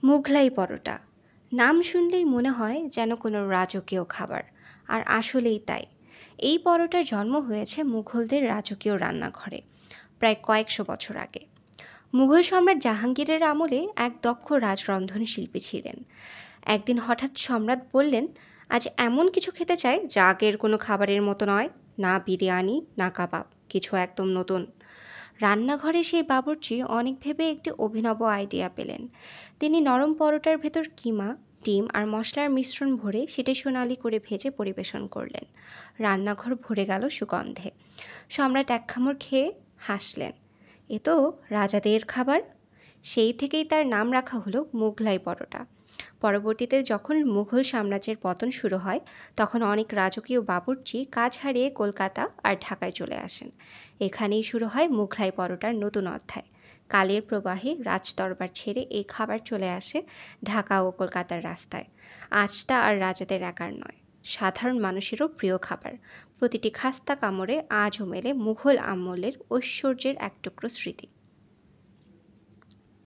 মুঘলাই পরোটা নাম শুনলেই মনে হয় যেন কোনো রাজকীয় খাবার। আর আসলেই তাই। এই পরোটার জন্ম হয়েছে মুঘলদের রাজকীয় রান্নাঘরে প্রায় কয়েকশো বছর আগে। মুঘল সম্রাট জাহাঙ্গীরের আমলে এক দক্ষ রাজরন্ধন শিল্পী ছিলেন। একদিন হঠাৎ সম্রাট বললেন, আজ এমন কিছু খেতে চাই যা আগের কোনো খাবারের মতো নয়। না বিরিয়ানি, না কাবাব, কিছু একদম নতুন। রান্নাঘরে সেই বাবুর্চি অনেক ভেবে একটি অভিনব আইডিয়া পেলেন। তিনি নরম পরোটার ভেতর কিমা, ডিম আর মশলার মিশ্রণ ভরে সেটা সোনালি করে ভেজে পরিবেশন করলেন। রান্নাঘর ভরে গেল সুগন্ধে। সম্রাট এক খামড় খেয়ে হাসলেন। এ তো রাজাদের খাবার। সেই থেকেই তার নাম রাখা হলো মুঘলাই পরোটা। পরবর্তীতে যখন মুঘল সাম্রাজ্যের পতন শুরু হয়, তখন অনেক রাজকীয় বাবুর্চি কাজ হারিয়ে কলকাতা আর ঢাকায় চলে আসেন। এখানেই শুরু হয় মুঘলাই পরোটার নতুন অধ্যায়। কালের প্রবাহে রাজদরবার ছেড়ে এই খাবার চলে আসে ঢাকা ও কলকাতার রাস্তায়। আজটা আর রাজাদের একার নয়, সাধারণ মানুষেরও প্রিয় খাবার। প্রতিটি খাস্তা কামড়ে আজও মেলে মুঘল আমলের ঐশ্বর্যের এক টুকরো স্মৃতি।